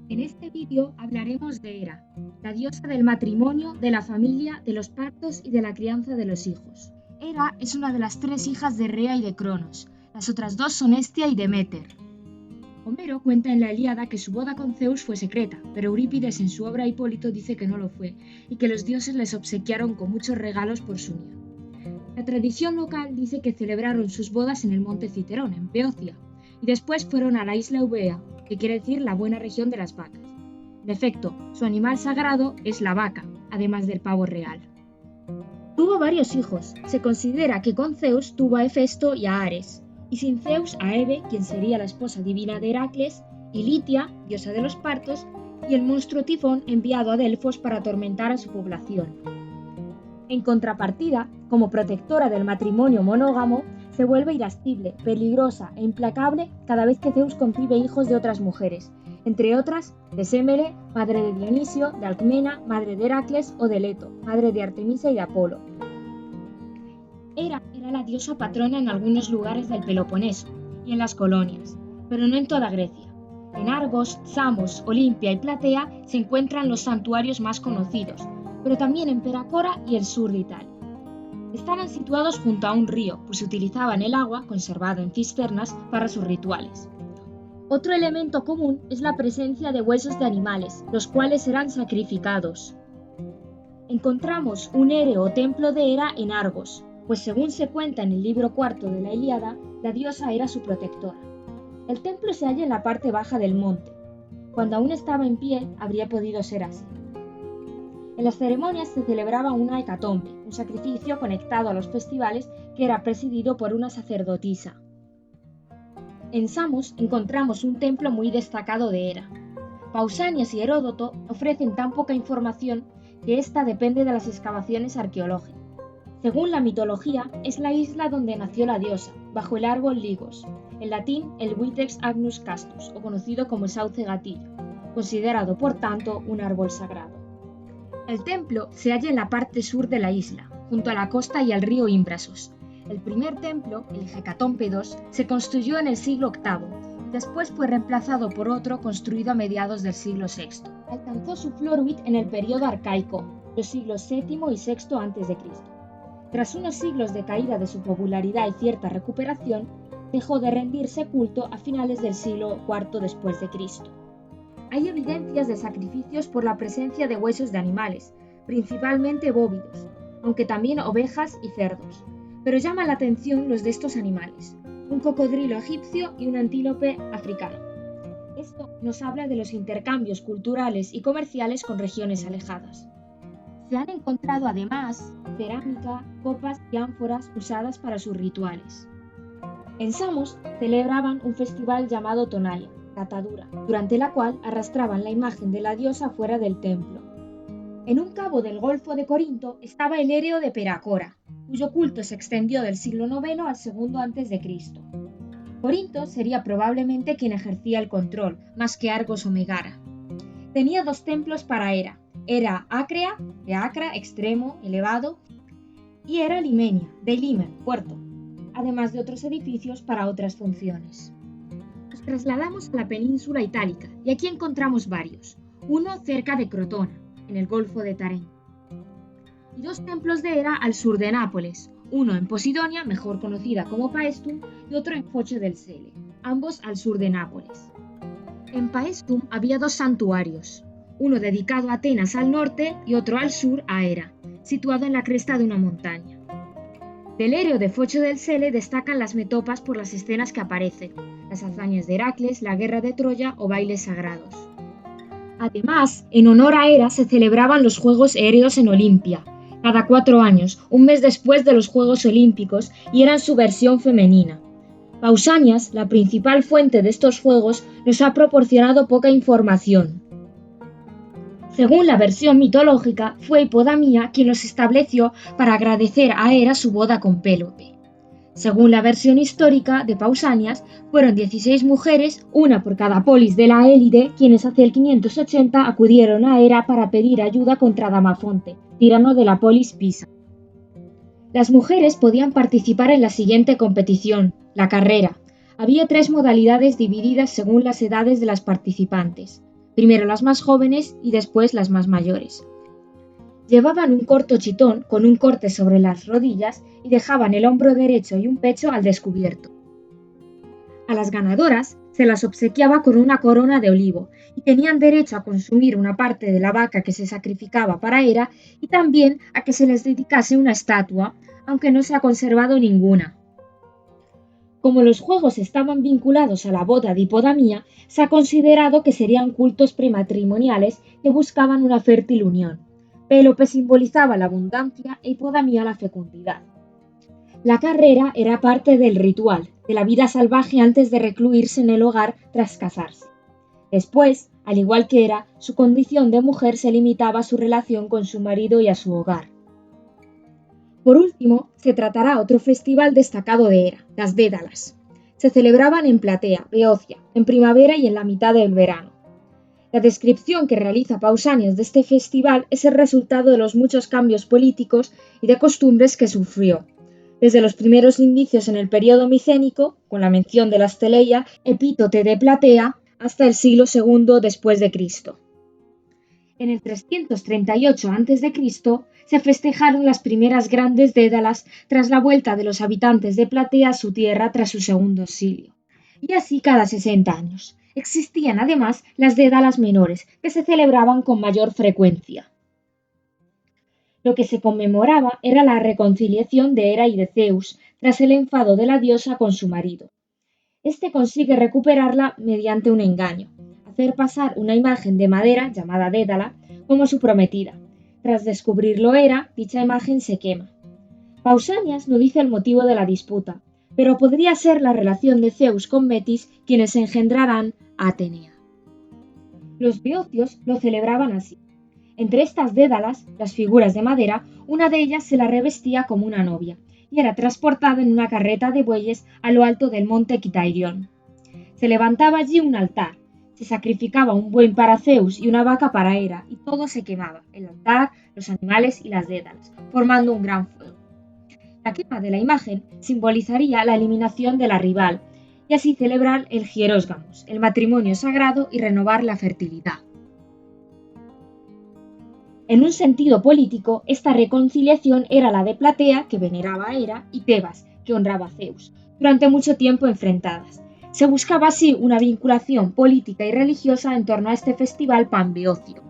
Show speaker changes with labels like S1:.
S1: En este vídeo hablaremos de Hera, la diosa del matrimonio, de la familia, de los partos y de la crianza de los hijos. Hera es una de las tres hijas de Rea y de Cronos. Las otras dos son Hestia y Deméter. Homero cuenta en la Ilíada que su boda con Zeus fue secreta, pero Eurípides en su obra Hipólito dice que no lo fue y que los dioses les obsequiaron con muchos regalos por su unión. La tradición local dice que celebraron sus bodas en el monte Citerón, en Beocia, y después fueron a la isla Eubea, que quiere decir la buena región de las vacas. En efecto, su animal sagrado es la vaca, además del pavo real. Tuvo varios hijos. Se considera que con Zeus tuvo a Hefesto y a Ares, y sin Zeus a Hebe, quien sería la esposa divina de Heracles, y Litia, diosa de los partos, y el monstruo Tifón enviado a Delfos para atormentar a su población. En contrapartida, como protectora del matrimonio monógamo, se vuelve irascible, peligrosa e implacable cada vez que Zeus concibe hijos de otras mujeres, entre otras de Sémele, madre de Dionisio, de Alcmena, madre de Heracles, o de Leto, madre de Artemisa y de Apolo. Hera era la diosa patrona en algunos lugares del Peloponeso y en las colonias, pero no en toda Grecia. En Argos, Samos, Olimpia y Platea se encuentran los santuarios más conocidos, pero también en Peracora y el sur de Italia. Estaban situados junto a un río, pues utilizaban el agua, conservado en cisternas, para sus rituales. Otro elemento común es la presencia de huesos de animales, los cuales eran sacrificados. Encontramos un éreo o templo de Hera en Argos, pues según se cuenta en el libro cuarto de la Ilíada, la diosa era su protectora. El templo se halla en la parte baja del monte. Cuando aún estaba en pie, habría podido ser así. En las ceremonias se celebraba una hecatombe, un sacrificio conectado a los festivales que era presidido por una sacerdotisa. En Samos encontramos un templo muy destacado de Hera. Pausanias y Heródoto ofrecen tan poca información que esta depende de las excavaciones arqueológicas. Según la mitología, es la isla donde nació la diosa, bajo el árbol Ligos, en latín el Vitex agnus castus, o conocido como sauce gatillo, considerado por tanto un árbol sagrado. El templo se halla en la parte sur de la isla, junto a la costa y al río Imbrasos. El primer templo, el Hecatómpedos, se construyó en el siglo VIII, después fue reemplazado por otro construido a mediados del siglo VI. Alcanzó su floruit en el período arcaico, los siglos VII y VI a.C. Tras unos siglos de caída de su popularidad y cierta recuperación, dejó de rendirse culto a finales del siglo IV después de Cristo. Hay evidencias de sacrificios por la presencia de huesos de animales, principalmente bóvidos, aunque también ovejas y cerdos. Pero llama la atención los de estos animales, un cocodrilo egipcio y un antílope africano. Esto nos habla de los intercambios culturales y comerciales con regiones alejadas. Se han encontrado además cerámica, copas y ánforas usadas para sus rituales. En Samos celebraban un festival llamado Tonalia, catadura, durante la cual arrastraban la imagen de la diosa fuera del templo. En un cabo del Golfo de Corinto estaba el éreo de Peracora, cuyo culto se extendió del siglo IX al segundo a.C. Corinto sería probablemente quien ejercía el control, más que Argos o Megara. Tenía dos templos para Hera, Hera Acrea, de Acra, extremo, elevado, y Hera Limenia, de Limen, puerto, además de otros edificios para otras funciones. Nos trasladamos a la península itálica y aquí encontramos varios, uno cerca de Crotona, en el Golfo de Tarento, y dos templos de Hera al sur de Nápoles, uno en Posidonia, mejor conocida como Paestum, y otro en Foce del Sele, ambos al sur de Nápoles. En Paestum había dos santuarios, uno dedicado a Atenas al norte y otro al sur a Hera, situado en la cresta de una montaña. Del éreo de Foce del Sele destacan las metopas por las escenas que aparecen, las hazañas de Heracles, la guerra de Troya o bailes sagrados. Además, en honor a Hera se celebraban los Juegos Ereos en Olimpia, cada 4 años, un mes después de los Juegos Olímpicos, y eran su versión femenina. Pausanias, la principal fuente de estos juegos, nos ha proporcionado poca información. Según la versión mitológica, fue Hipodamía quien los estableció para agradecer a Hera su boda con Pélope. Según la versión histórica de Pausanias, fueron 16 mujeres, una por cada polis de la Élide, quienes hacia el 580 acudieron a Hera para pedir ayuda contra Damafonte, tirano de la polis Pisa. Las mujeres podían participar en la siguiente competición, la carrera. Había 3 modalidades divididas según las edades de las participantes: primero las más jóvenes y después las más mayores. Llevaban un corto chitón con un corte sobre las rodillas y dejaban el hombro derecho y un pecho al descubierto. A las ganadoras se las obsequiaba con una corona de olivo y tenían derecho a consumir una parte de la vaca que se sacrificaba para Hera y también a que se les dedicase una estatua, aunque no se ha conservado ninguna. Como los juegos estaban vinculados a la boda de Hipodamía, se ha considerado que serían cultos prematrimoniales que buscaban una fértil unión. Pélope simbolizaba la abundancia e Hipodamía la fecundidad. La carrera era parte del ritual, de la vida salvaje antes de recluirse en el hogar tras casarse. Después, al igual que Hera, su condición de mujer se limitaba a su relación con su marido y a su hogar. Por último, se tratará otro festival destacado de Hera, las Dédalas. Se celebraban en Platea, Beocia, en primavera y en la mitad del verano. La descripción que realiza Pausanias de este festival es el resultado de los muchos cambios políticos y de costumbres que sufrió, desde los primeros indicios en el período micénico, con la mención de la steleia epítote de Platea, hasta el siglo II después de Cristo. En el 338 a.C. se festejaron las primeras grandes dédalas tras la vuelta de los habitantes de Platea a su tierra tras su segundo exilio. Y así cada 60 años. Existían además las dédalas menores, que se celebraban con mayor frecuencia. Lo que se conmemoraba era la reconciliación de Hera y de Zeus tras el enfado de la diosa con su marido. Este consigue recuperarla mediante un engaño, hacer pasar una imagen de madera, llamada Dédala, como su prometida. Tras descubrirlo Hera, dicha imagen se quema. Pausanias no dice el motivo de la disputa, pero podría ser la relación de Zeus con Metis quienes engendrarán a Atenea. Los beocios lo celebraban así. Entre estas dédalas, las figuras de madera, una de ellas se la revestía como una novia, y era transportada en una carreta de bueyes a lo alto del monte Kitairión. Se levantaba allí un altar, se sacrificaba un buey para Zeus y una vaca para Hera, y todo se quemaba, el altar, los animales y las dédalas, formando un gran fuego. La quema de la imagen simbolizaría la eliminación de la rival, y así celebrar el hierósgamos, el matrimonio sagrado y renovar la fertilidad. En un sentido político, esta reconciliación era la de Platea, que veneraba a Hera, y Tebas, que honraba a Zeus, durante mucho tiempo enfrentadas. Se buscaba así una vinculación política y religiosa en torno a este festival panbeocio.